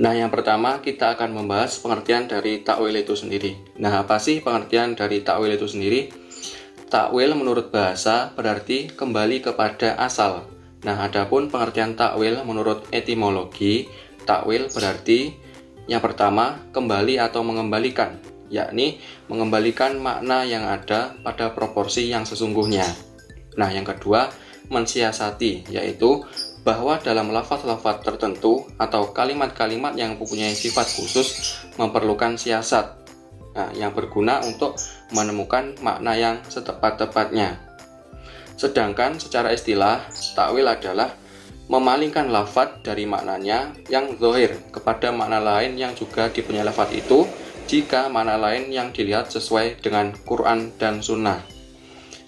Nah, yang pertama kita akan membahas pengertian dari takwil itu sendiri. Nah, apa sih pengertian dari takwil itu sendiri? Takwil menurut bahasa berarti kembali kepada asal. Nah, adapun pengertian takwil menurut etimologi, takwil berarti yang pertama kembali atau mengembalikan, yakni mengembalikan makna yang ada pada proporsi yang sesungguhnya. Nah, yang kedua mensiasati, yaitu bahwa dalam lafaz-lafaz tertentu atau kalimat-kalimat yang mempunyai sifat khusus memerlukan siasat, yang berguna untuk menemukan makna yang setepat-tepatnya. Sedangkan secara istilah, takwil adalah memalingkan lafaz dari maknanya yang zahir kepada makna lain yang juga dipunyai lafaz itu jika makna lain yang dilihat sesuai dengan Quran dan Sunnah.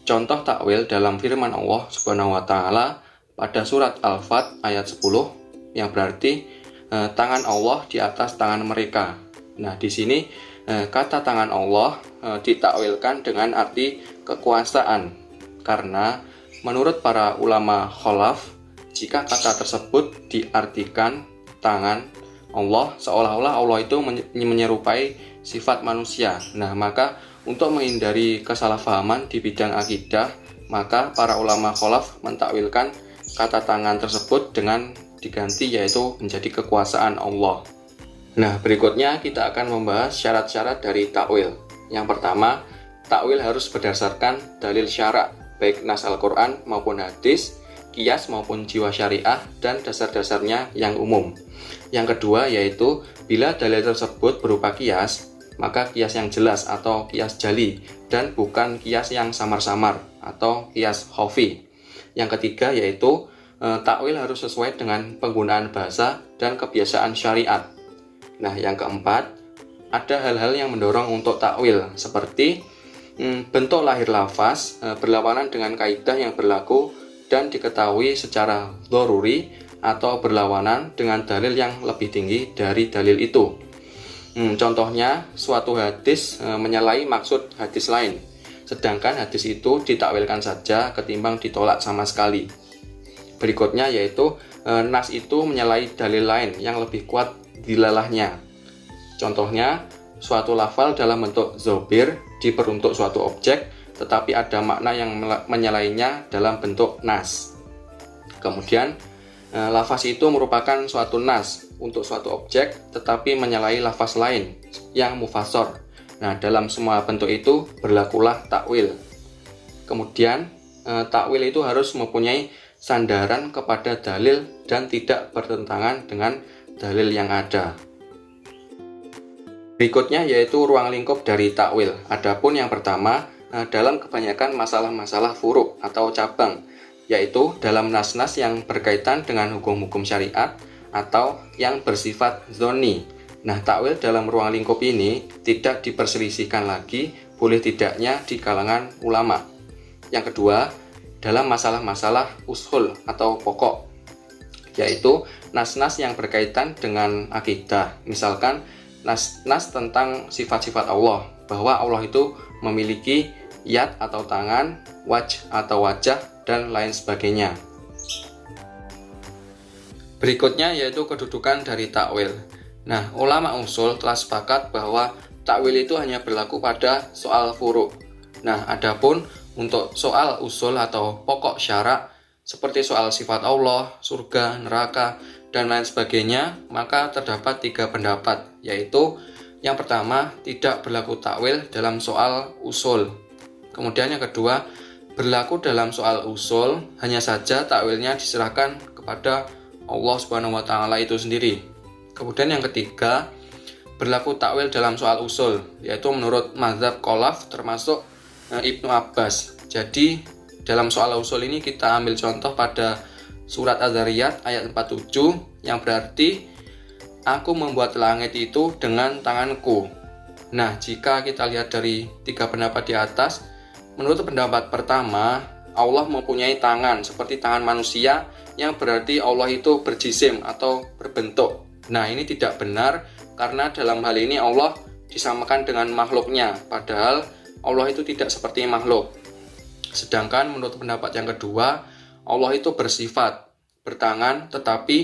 Contoh takwil dalam firman Allah Subhanahu wa taala pada surat Al-Fat ayat 10 yang berarti tangan Allah di atas tangan mereka. Nah, di sini kata tangan Allah ditakwilkan dengan arti kekuasaan karena menurut para ulama khalaf, jika kata tersebut diartikan tangan Allah seolah-olah Allah itu menyerupai sifat manusia. Nah, maka untuk menghindari kesalahpahaman di bidang akidah, maka para ulama khalaf mentakwilkan kata tangan tersebut dengan diganti yaitu menjadi kekuasaan Allah. Nah, berikutnya kita akan membahas syarat-syarat dari takwil. Yang pertama, takwil harus berdasarkan dalil syara', baik nas Al-Quran maupun hadis, qiyas maupun jiwa syariah, dan dasar-dasarnya yang umum. Yang kedua yaitu bila dalil tersebut berupa qiyas, maka qiyas yang jelas atau qiyas jali, dan bukan qiyas yang samar-samar atau qiyas khafi. Yang ketiga yaitu takwil harus sesuai dengan penggunaan bahasa dan kebiasaan syariat. Nah, yang keempat, ada hal-hal yang mendorong untuk takwil seperti bentuk lahir lafaz berlawanan dengan kaidah yang berlaku dan diketahui secara dzaruri atau berlawanan dengan dalil yang lebih tinggi dari dalil itu. Contohnya, suatu hadis menyalahi maksud hadis lain, sedangkan hadis itu ditakwilkan saja ketimbang ditolak sama sekali. Berikutnya yaitu nas itu menyalahi dalil lain yang lebih kuat dilalahnya. Contohnya, suatu lafal dalam bentuk dzobir diperuntuk suatu objek, tetapi ada makna yang menyalahinya dalam bentuk nas. Kemudian, lafaz itu merupakan suatu nas untuk suatu objek, tetapi menyalahi lafaz lain yang mufassor. Nah, dalam semua bentuk itu berlakulah takwil. Kemudian, takwil itu harus mempunyai sandaran kepada dalil dan tidak bertentangan dengan dalil yang ada. Berikutnya yaitu ruang lingkup dari takwil. Adapun yang pertama, dalam kebanyakan masalah-masalah furu' atau cabang, yaitu dalam nas-nas yang berkaitan dengan hukum-hukum syariat atau yang bersifat dzonni. Nah, takwil dalam ruang lingkup ini tidak diperselisihkan lagi boleh tidaknya di kalangan ulama. Yang kedua, dalam masalah-masalah ushul atau pokok, yaitu nas-nas yang berkaitan dengan akidah. Misalkan nas tentang sifat-sifat Allah, bahwa Allah itu memiliki yad atau tangan, wajh atau wajah, dan lain sebagainya. Berikutnya yaitu kedudukan dari takwil. Nah, ulama usul telah sepakat bahwa takwil itu hanya berlaku pada soal furu'. Nah, adapun untuk soal usul atau pokok syarak seperti soal sifat Allah, surga, neraka, dan lain sebagainya, maka terdapat 3 pendapat, yaitu yang pertama, tidak berlaku takwil dalam soal usul. Kemudian yang kedua, berlaku dalam soal usul, hanya saja takwilnya diserahkan kepada Allah Subhanahu wa taala itu sendiri. Kemudian yang ketiga, berlaku takwil dalam soal usul, yaitu menurut mazhab khalaf termasuk Ibnu Abbas. Jadi dalam soal usul ini kita ambil contoh pada surat Az-Zariyat ayat 47 yang berarti aku membuat langit itu dengan tanganku. Nah, jika kita lihat dari 3 pendapat di atas, menurut pendapat pertama, Allah mempunyai tangan seperti tangan manusia yang berarti Allah itu berjisim atau berbentuk. Nah, ini tidak benar karena dalam hal ini Allah disamakan dengan makhluknya, padahal Allah itu tidak seperti makhluk. Sedangkan menurut pendapat yang kedua, Allah itu bersifat bertangan, tetapi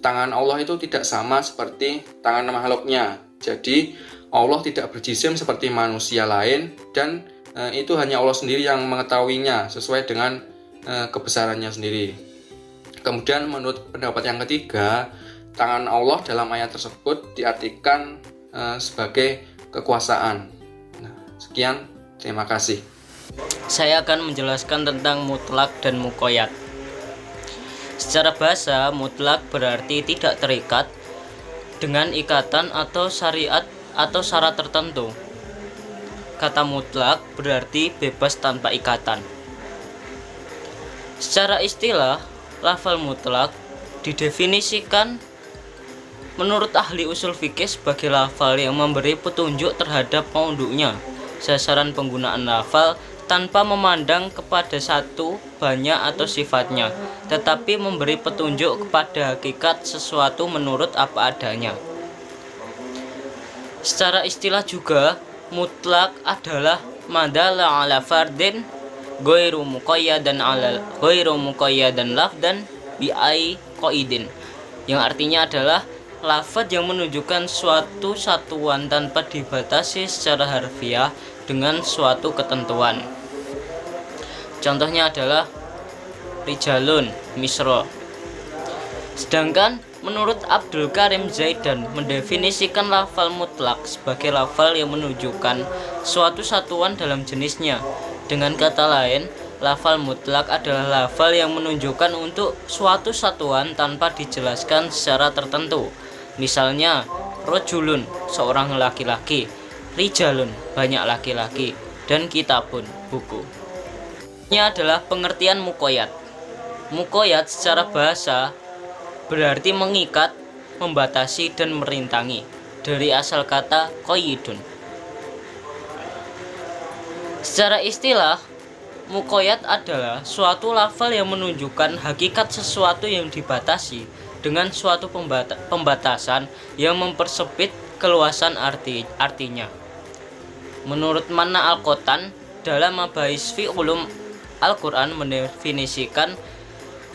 tangan Allah itu tidak sama seperti tangan makhluknya. Jadi Allah tidak berjisim seperti manusia lain, dan itu hanya Allah sendiri yang mengetahuinya sesuai dengan kebesarannya sendiri. Kemudian menurut pendapat yang ketiga, tangan Allah dalam ayat tersebut diartikan sebagai kekuasaan. Nah, sekian, terima kasih. Saya akan menjelaskan tentang mutlak dan muqayyad. Secara bahasa, mutlak berarti tidak terikat dengan ikatan atau syariat atau syarat tertentu. Kata mutlak berarti bebas tanpa ikatan. Secara istilah, lafal mutlak didefinisikan menurut ahli usul fikih sebagai lafal yang memberi petunjuk terhadap maudhu'nya, sasaran penggunaan lafal, tanpa memandang kepada satu, banyak, atau sifatnya, tetapi memberi petunjuk kepada hakikat sesuatu menurut apa adanya. Secara istilah juga, mutlak adalah madalla ala fardin ghairu muqayyadan lafdan bi ai qaidin, yang artinya adalah lafaz yang menunjukkan suatu satuan tanpa dibatasi secara harfiah dengan suatu ketentuan. Contohnya adalah rijalun misro. Sedangkan menurut Abdul Karim Zaidan mendefinisikan lafal mutlak sebagai lafal yang menunjukkan suatu satuan dalam jenisnya. Dengan kata lain, lafal mutlak adalah lafal yang menunjukkan untuk suatu satuan tanpa dijelaskan secara tertentu. Misalnya, rojulun, seorang laki-laki, rijalun, banyak laki-laki, dan kitabun, buku. Ini adalah pengertian muqayyad. Muqayyad secara bahasa berarti mengikat, membatasi, dan merintangi, dari asal kata qayyidun. Secara istilah, muqayyad adalah suatu lafal yang menunjukkan hakikat sesuatu yang dibatasi dengan suatu pembatasan yang mempersempit keluasan artinya. Menurut Manna Al-Qottan dalam Mabahis fi Ulum Al-Quran mendefinisikan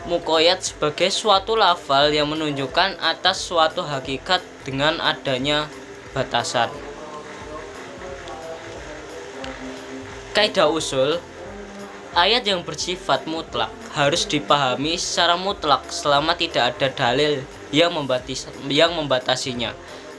muqayyad sebagai suatu lafal yang menunjukkan atas suatu hakikat dengan adanya batasan. Kaidah usul, ayat yang bersifat mutlak harus dipahami secara mutlak selama tidak ada dalil yang membatasinya.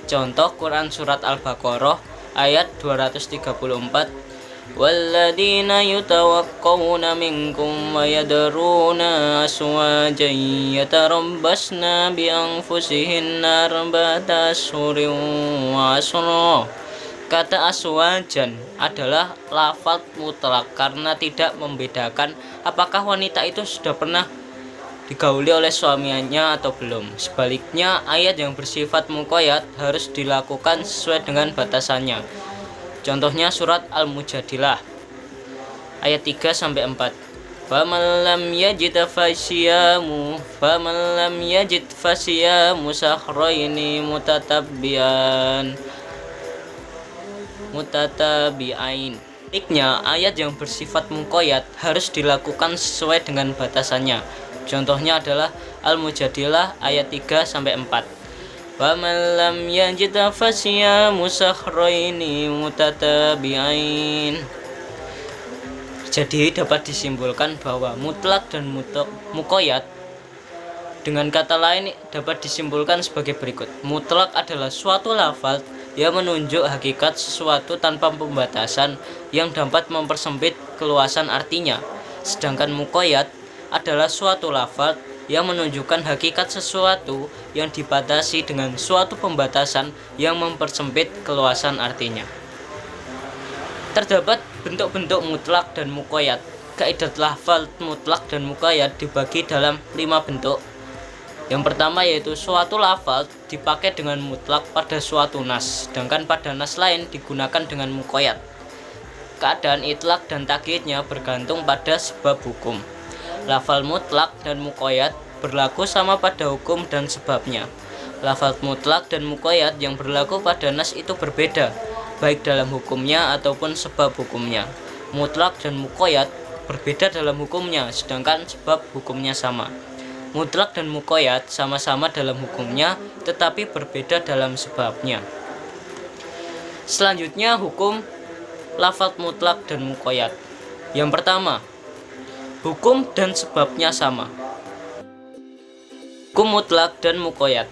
Contoh Quran Surat Al-Baqarah ayat 234, walladzina yutawaqqawna minkum wa yadruna aswajan yatarabbasna bi anfusihinna arba'ata ashhurin wa ashra. Kata aswajan adalah lafaz mutlak karena tidak membedakan apakah wanita itu sudah pernah digauli oleh suaminya atau belum. Sebaliknya, ayat yang bersifat muqayyad harus dilakukan sesuai dengan batasannya. Contohnya surat Al-Mujadilah ayat 3-4. Faman lam yajid fasiyamu sahraini mutatabi'ain. Sebaliknya, ayat yang bersifat muqayyad harus dilakukan sesuai dengan batasannya. Contohnya adalah Al-Mujadilah ayat 3-4. Faman lam yajid fasiyamu sahraini mutatabi'ain. Jadi dapat disimpulkan bahwa mutlak dan muqayyad dengan kata lain dapat disimpulkan sebagai berikut. Mutlak adalah suatu lafaz yang menunjuk hakikat sesuatu tanpa pembatasan yang dapat mempersempit keluasan artinya. Sedangkan muqayyad adalah suatu lafaz yang menunjukkan hakikat sesuatu yang dibatasi dengan suatu pembatasan yang mempersempit keluasan artinya. Terdapat bentuk-bentuk mutlak dan muqayyad. Kaidah lafal mutlak dan muqayyad dibagi dalam 5 bentuk. Yang pertama yaitu suatu lafal dipakai dengan mutlak pada suatu nas, sedangkan pada nas lain digunakan dengan muqayyad. Keadaan itlak dan takyidnya bergantung pada sebab hukum. Lafal mutlak dan muqayyad berlaku sama pada hukum dan sebabnya. Lafal mutlak dan muqayyad yang berlaku pada nas itu berbeda, baik dalam hukumnya ataupun sebab hukumnya. Mutlak dan muqayyad berbeda dalam hukumnya, sedangkan sebab hukumnya sama. Mutlak dan muqayyad sama-sama dalam hukumnya, tetapi berbeda dalam sebabnya. Selanjutnya hukum lafaz mutlak dan muqayyad. Yang pertama, hukum dan sebabnya sama. Hukum mutlak dan muqayyad.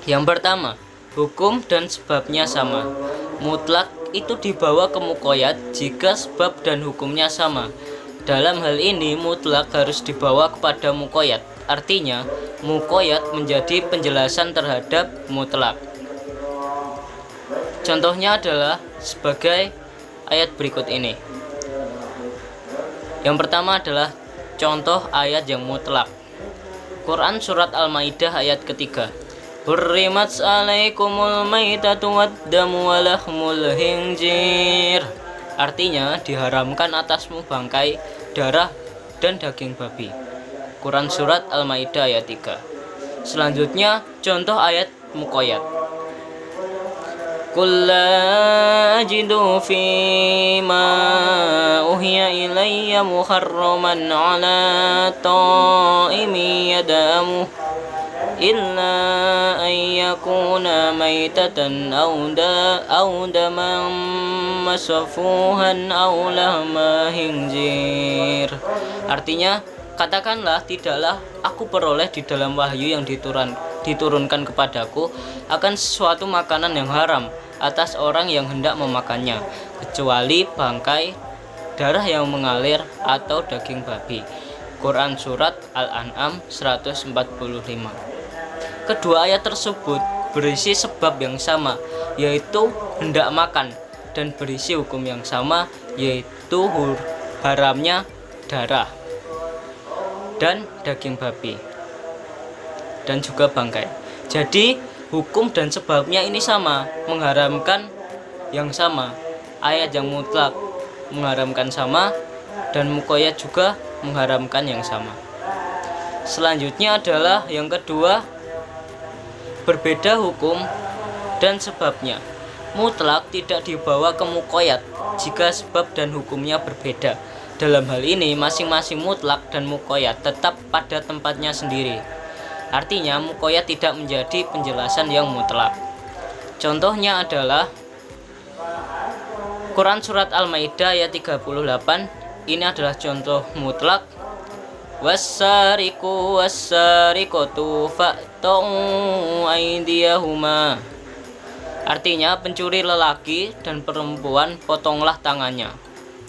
Yang pertama, hukum dan sebabnya sama. Mutlak itu dibawa ke muqayyad jika sebab dan hukumnya sama. Dalam hal ini mutlak harus dibawa kepada muqayyad. Artinya, muqayyad menjadi penjelasan terhadap mutlak. Contohnya adalah sebagai ayat berikut ini. Yang pertama adalah contoh ayat yang mutlak. Quran surat Al-Maidah ayat ketiga. Hurrimat 'alaikumul maitatu wad-damu wa lahmul khinzir. Artinya diharamkan atasmu bangkai, darah, dan daging babi. Quran surat Al-Maidah ayat 3. Selanjutnya contoh ayat muqayyad. Qul la ajidu fi ma uhiya ilayya muharraman 'ala ta'imin yad'amu illa an yakuna maitatan aw daman masfuhan aw lahma khinzir. Artinya, katakanlah, tidaklah aku peroleh di dalam wahyu yang diturunkan kepadaku akan sesuatu makanan yang haram atas orang yang hendak memakannya, kecuali bangkai, darah yang mengalir, atau daging babi. Quran surat Al-An'am 145. Kedua ayat tersebut berisi sebab yang sama, yaitu hendak makan, dan berisi hukum yang sama, yaitu haramnya darah dan daging babi dan juga bangkai. Jadi hukum dan sebabnya ini sama, mengharamkan yang sama. Ayat yang mutlak mengharamkan sama, dan muqayyad juga mengharamkan yang sama. Selanjutnya adalah yang kedua, berbeda hukum dan sebabnya. Mutlak tidak dibawa ke muqayyad jika sebab dan hukumnya berbeda. Dalam hal ini masing-masing mutlak dan muqayyad tetap pada tempatnya sendiri. Artinya muqayyad tidak menjadi penjelasan yang mutlak. Contohnya adalah Quran surat Al-Maidah ayat 38. Ini adalah contoh mutlak. Wassariqu wassariqatu fa'ta'u aydiyahuma. Artinya pencuri lelaki dan perempuan potonglah tangannya.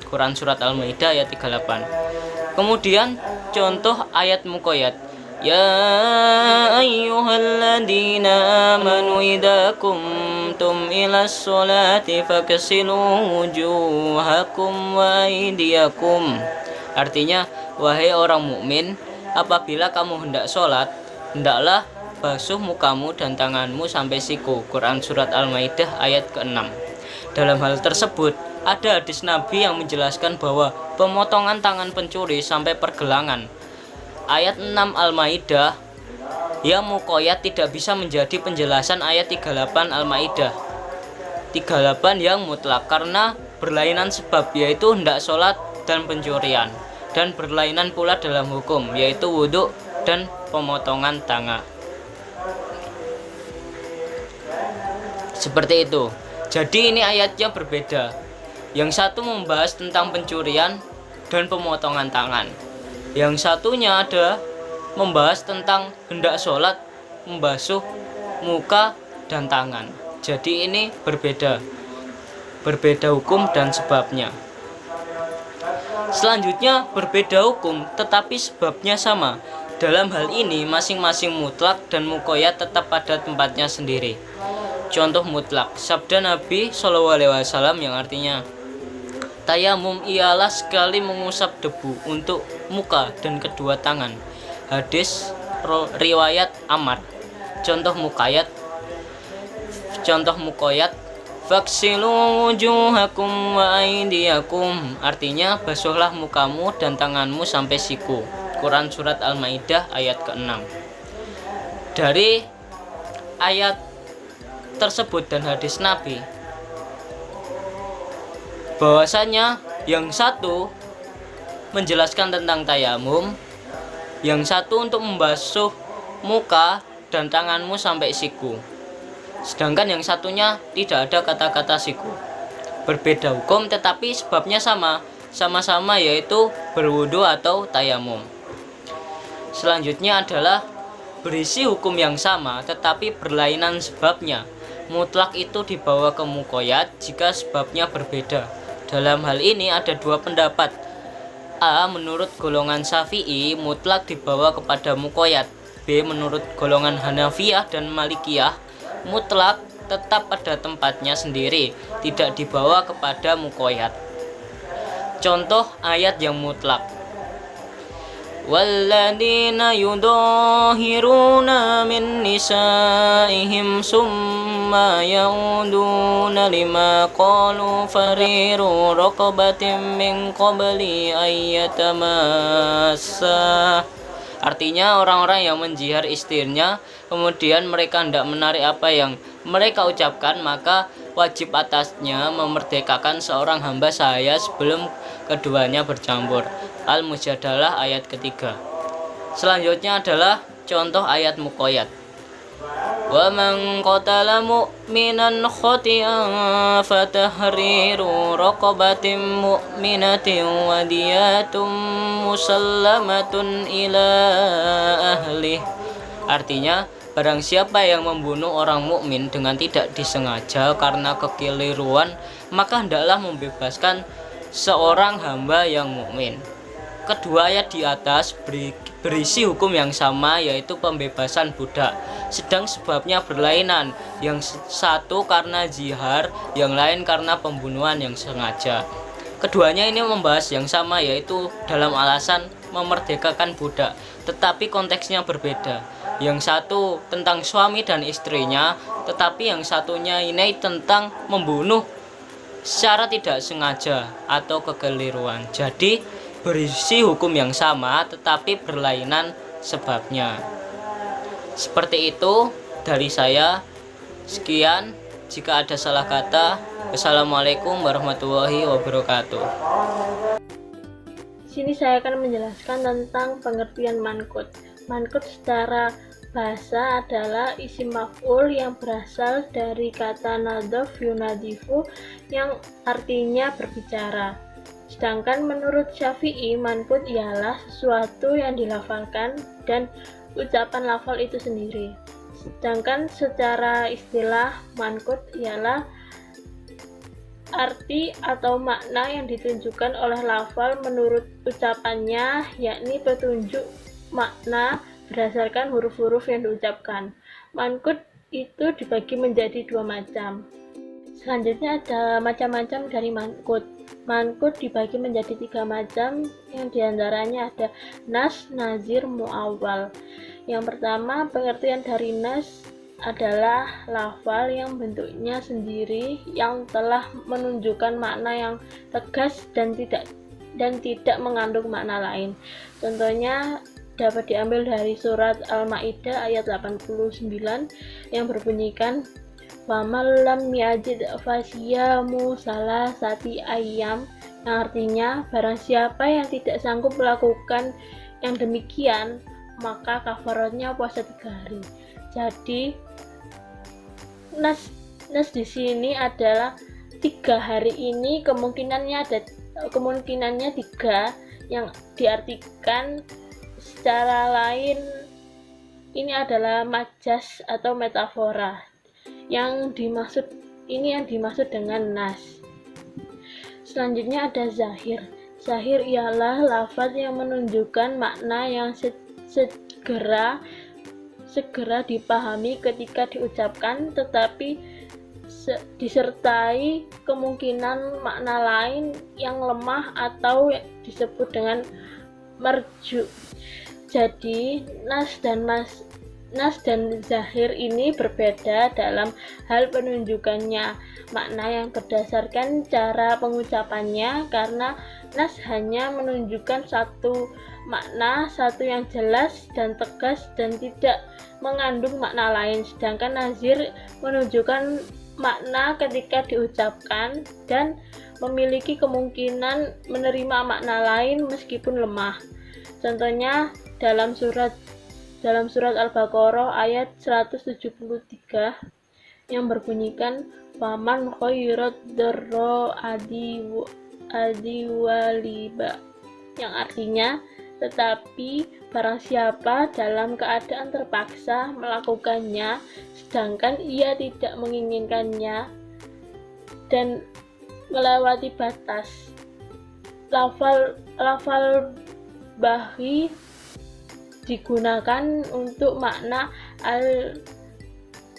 Quran surat Al-Maidah ayat 38. Kemudian contoh ayat muqayyad. Ya ayyuhalladzina amanu idza kumtum ilas sholati faghsilu wujuhakum wa aydiyakum. Artinya, wahai orang mukmin, apabila kamu hendak sholat, hendaklah basuh mukamu dan tanganmu sampai siku. Quran surat Al-Maidah ayat ke-6. Dalam hal tersebut, ada hadis Nabi yang menjelaskan bahwa pemotongan tangan pencuri sampai pergelangan. Ayat 6 Al-Maidah yang muqayyad tidak bisa menjadi penjelasan ayat 38 Al-Maidah 38 yang mutlak, karena berlainan sebab, yaitu hendak sholat dan pencurian, dan berlainan pula dalam hukum, yaitu wudhu dan pemotongan tangan. Seperti itu. Jadi ini ayatnya berbeda. Yang satu membahas tentang pencurian dan pemotongan tangan. Yang satunya ada membahas tentang hendak sholat, membasuh muka dan tangan. Jadi ini berbeda hukum dan sebabnya. Selanjutnya berbeda hukum tetapi sebabnya sama. Dalam hal ini masing-masing mutlak dan muqayyad tetap pada tempatnya sendiri. Contoh mutlak, sabda Nabi SAW yang artinya, tayamum ialah sekali mengusap debu untuk muka dan kedua tangan. Hadis riwayat Amar. Contoh muqayyad, faghsilu wujuhakum wa aydiyakum. Artinya, basuhlah mukamu dan tanganmu sampai siku. Quran surat Al-Maidah ayat ke-6. Dari ayat tersebut dan hadis Nabi, bahwasanya yang satu menjelaskan tentang tayamum Yang satu untuk membasuh muka dan tanganmu sampai siku. Sedangkan yang satunya tidak ada kata-kata siku. Berbeda hukum tetapi sebabnya sama. Sama-sama yaitu berwudu atau tayamum. Selanjutnya adalah berisi hukum yang sama tetapi berlainan sebabnya. Mutlak itu dibawa ke muqayyad jika sebabnya berbeda. Dalam hal ini ada dua pendapat. A. Menurut golongan Syafi'i, mutlak dibawa kepada muqayyad. B. Menurut golongan Hanafiyah dan Malikiyah, mutlak tetap pada tempatnya sendiri, tidak dibawa kepada muqayyad. Contoh ayat yang mutlak. وَالَّذِينَ يُظَاهِرُونَ مِن نِّسَائِهِمْ ثُمَّ يَعُودُونَ لِمَا قَالُوا فَرِيقُ رَقَبَةٍ مِّن قَبْلِ أَن يَتَمَاسَّا. Artinya orang-orang yang menjihar istrinya kemudian mereka hendak menarik apa yang mereka ucapkan, maka wajib atasnya memerdekakan seorang hamba sahaya sebelum keduanya bercampur. Al-Mujadalah ayat ketiga. Selanjutnya adalah contoh ayat muqayyad. Wa man qatala mu'minan khati'an fatahriru raqabatin mu'minatin wa diyatun musallamatun ila ahlih. Artinya, barang siapa yang membunuh orang mukmin dengan tidak disengaja karena kekeliruan, maka hendaklah membebaskan seorang hamba yang mukmin. Kedua ayat di atas berisi hukum yang sama, yaitu pembebasan budak, sedang sebabnya berlainan, yang satu karena jihar, yang lain karena pembunuhan yang sengaja. Keduanya ini membahas yang sama, yaitu dalam alasan memerdekakan budak, tetapi konteksnya berbeda. Yang satu tentang suami dan istrinya, tetapi yang satunya ini tentang membunuh secara tidak sengaja atau kekeliruan. Jadi berisi hukum yang sama tetapi berlainan sebabnya. Seperti itu dari saya. Sekian, jika ada salah kata, wassalamualaikum warahmatullahi wabarakatuh. Di sini saya akan menjelaskan tentang pengertian manqut. Manqut secara bahasa adalah isim maf'ul yang berasal dari kata nadhaf yunadifu yang artinya berbicara. Sedangkan menurut Syafi'i, manqut ialah sesuatu yang dilafalkan dan ucapan lafal itu sendiri. Sedangkan secara istilah, manqut ialah arti atau makna yang ditunjukkan oleh lafal menurut ucapannya, yakni petunjuk makna berdasarkan huruf-huruf yang diucapkan. Manqut itu dibagi menjadi dua macam. Selanjutnya ada macam-macam dari manqut. Manqut dibagi menjadi tiga macam, yang diantaranya ada nas, nazir, mu'awwal. Yang pertama, pengertian dari nas adalah lafal yang bentuknya sendiri yang telah menunjukkan makna yang tegas dan tidak mengandung makna lain. Contohnya dapat diambil dari surat Al-Maidah ayat 89 yang berbunyikan Waman lam yajid fasiyamu salasati ayyam, yang artinya barang siapa yang tidak sanggup melakukan yang demikian maka kafaratnya puasa 3 hari. Jadi nas di sini adalah 3 hari ini kemungkinannya 3 yang diartikan secara lain ini adalah majas atau metafora. Yang dimaksud dengan nas. Selanjutnya ada zahir. Zahir ialah lafaz yang menunjukkan makna yang segera dipahami ketika diucapkan, tetapi disertai kemungkinan makna lain yang lemah atau disebut dengan marju. Jadi nas dan zahir ini berbeda dalam hal penunjukannya makna yang berdasarkan cara pengucapannya, karena nas hanya menunjukkan satu makna, satu yang jelas dan tegas dan tidak mengandung makna lain, sedangkan nazir menunjukkan makna ketika diucapkan dan memiliki kemungkinan menerima makna lain meskipun lemah. Contohnya dalam surat Al-Baqarah ayat 173 yang berbunyikan faman khairat darra adi waliba, yang artinya tetapi barang siapa dalam keadaan terpaksa melakukannya sedangkan ia tidak menginginkannya dan melewati batas. Lafal bahi digunakan untuk makna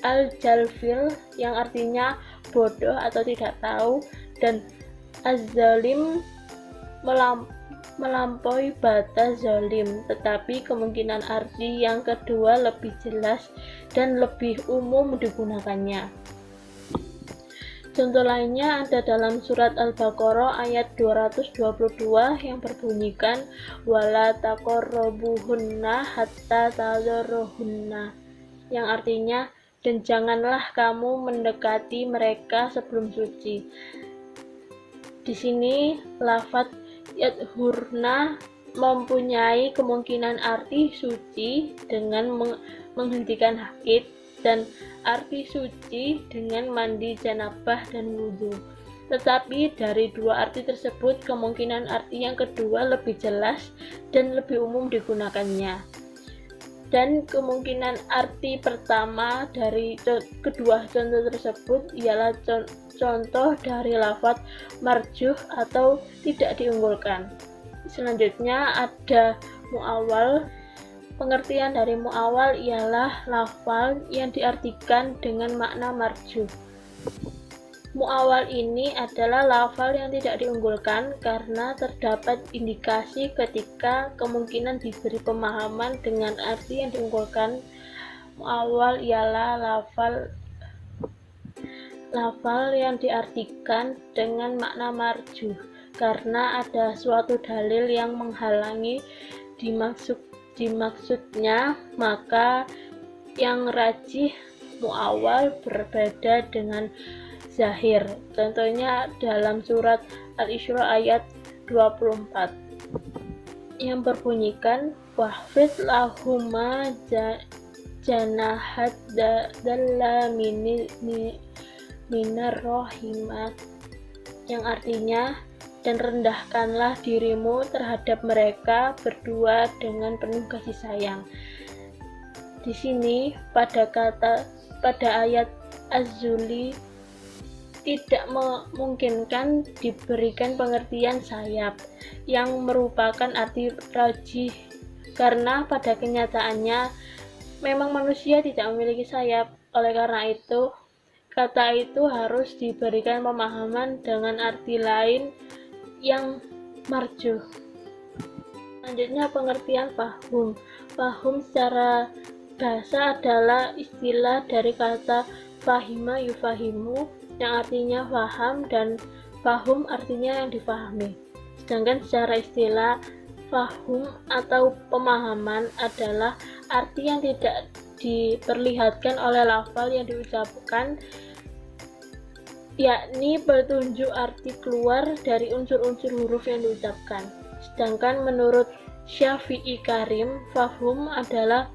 al-jalfil yang artinya bodoh atau tidak tahu, dan az-zalim melampaui batas zalim, tetapi kemungkinan arti yang kedua lebih jelas dan lebih umum digunakannya. Contoh lainnya ada dalam surat Al-Baqarah ayat 222 yang berbunyikan wala taqarrabuhunna hatta tadarruhunna, yang artinya dan janganlah kamu mendekati mereka sebelum suci. Di sini lafadz yadhurna mempunyai kemungkinan arti suci dengan menghentikan haid dan arti suci dengan mandi janabah dan wudhu. Tetapi dari dua arti tersebut kemungkinan arti yang kedua lebih jelas dan lebih umum digunakannya. Dan kemungkinan arti pertama dari kedua contoh tersebut ialah contoh dari lafadz marjuh atau tidak diunggulkan. Selanjutnya ada mu'awwal. Pengertian dari mu'awwal ialah lafal yang diartikan dengan makna marjuh. Mu'awwal ini adalah lafal yang tidak diunggulkan karena terdapat indikasi ketika kemungkinan diberi pemahaman dengan arti yang diunggulkan. Mu'awwal ialah lafal yang diartikan dengan makna marjuh karena ada suatu dalil yang menghalangi dimaksudnya, maka yang rajih mu'awwal berbeda dengan zahir. Contohnya dalam surat Al-Isra ayat 24 yang berbunyikan wahfid lahuma janahat dalla minar rohimat, yang artinya dan rendahkanlah dirimu terhadap mereka berdua dengan penuh kasih sayang. Di sini pada ayat Az-Zuli tidak memungkinkan diberikan pengertian sayap yang merupakan arti rajih karena pada kenyataannya memang manusia tidak memiliki sayap. Oleh karena itu kata itu harus diberikan pemahaman dengan arti lain yang marjuh. Selanjutnya pengertian fahum. Fahum secara bahasa adalah istilah dari kata fahima yufahimu yang artinya faham dan fahum artinya yang difahami. Sedangkan secara istilah fahum atau pemahaman adalah arti yang tidak diperlihatkan oleh lafal yang diucapkan, yakni petunjuk arti keluar dari unsur-unsur huruf yang diucapkan. Sedangkan menurut Syafi'i Karim, fahum adalah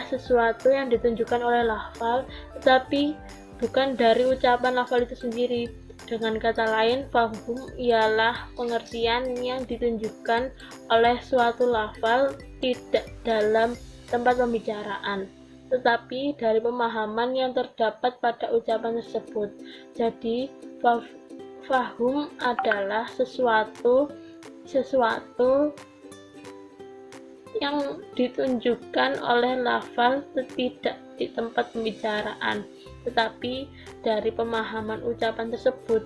sesuatu yang ditunjukkan oleh lafal tetapi bukan dari ucapan lafal itu sendiri. Dengan kata lain, fahum ialah pengertian yang ditunjukkan oleh suatu lafal tidak dalam tempat pembicaraan, tetapi dari pemahaman yang terdapat pada ucapan tersebut. Jadi, fahum adalah sesuatu yang ditunjukkan oleh lafal tidak di tempat pembicaraan, tetapi dari pemahaman ucapan tersebut.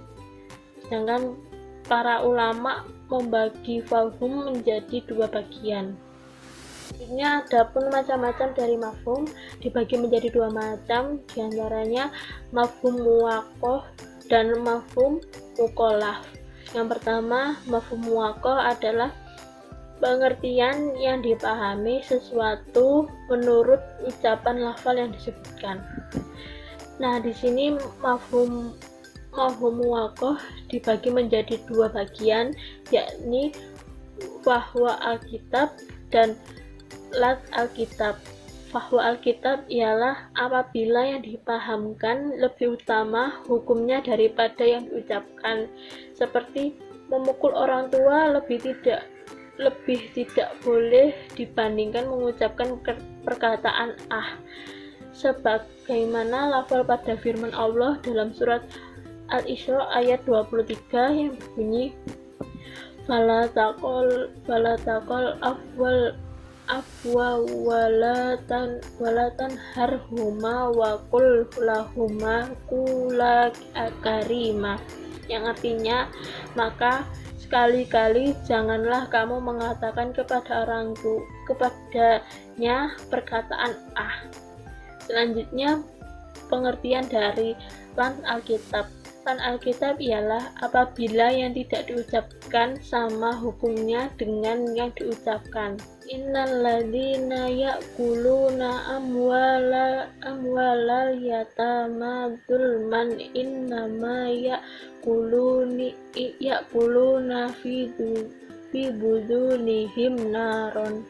Sedangkan para ulama membagi fahum menjadi dua bagian. Sebenarnya ada pun macam-macam dari mafhum dibagi menjadi dua macam, diantaranya mafhum muwaqqah dan mafhum muqallaf. Yang pertama, mafhum muwaqqah adalah pengertian yang dipahami sesuatu menurut ucapan lafal yang disebutkan. Nah, di sini mafhum muwaqqah dibagi menjadi dua bagian, yakni bahwa Alkitab dan lat Alkitab. Bahwa Alkitab ialah apabila yang dipahamkan lebih utama hukumnya daripada yang diucapkan, seperti memukul orang tua lebih tidak boleh dibandingkan mengucapkan perkataan sebagaimana lafal pada firman Allah dalam surat Al-Isra ayat 23 yang berbunyi fala taqul afwa walatan harhuma wa qul lahuma qula karima, yang artinya maka sekali-kali janganlah kamu mengatakan kepadanya perkataan Selanjutnya pengertian dari lan Alkitab. Lan Alkitab ialah apabila yang tidak diucapkan sama hukumnya dengan yang diucapkan. Innalladzina ya'kuluna amwalal yatama dzulman innama ya'kuluna fi budunihim naron,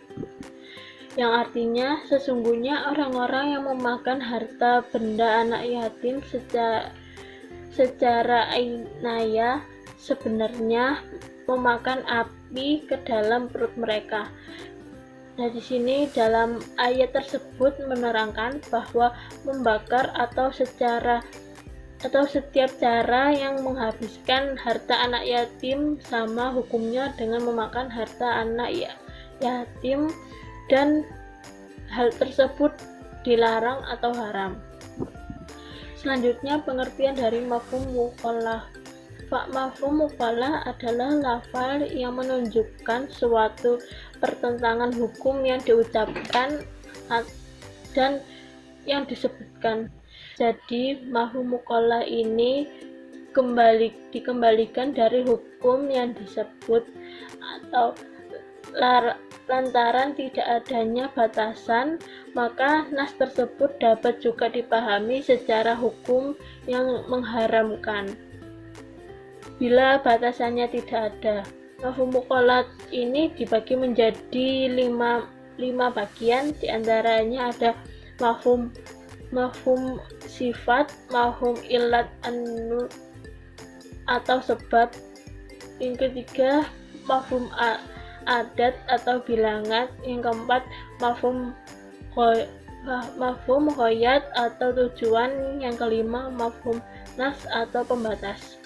yang artinya sesungguhnya orang-orang yang memakan harta benda anak yatim secara ainaya sebenarnya memakan api ke dalam perut mereka. Nah, di sini dalam ayat tersebut menerangkan bahwa membakar atau setiap cara yang menghabiskan harta anak yatim sama hukumnya dengan memakan harta anak yatim, dan hal tersebut dilarang atau haram. Selanjutnya pengertian dari mafhum mukhalaf. Mafhum mukhalaf adalah lafal yang menunjukkan suatu pertentangan hukum yang diucapkan dan yang disebutkan. Jadi mafhum mukhalaf ini dikembalikan dari hukum yang disebut atau lantaran tidak adanya batasan, maka nas tersebut dapat juga dipahami secara hukum yang mengharamkan bila batasannya tidak ada. Mafhum mukhalaf ini dibagi menjadi lima bagian, diantaranya ada mafhum sifat, mafhum ilat atau sebab, yang ketiga mafhum adat atau bilangan, yang keempat mafhum ghayat atau tujuan, yang kelima mafhum nas atau pembatas.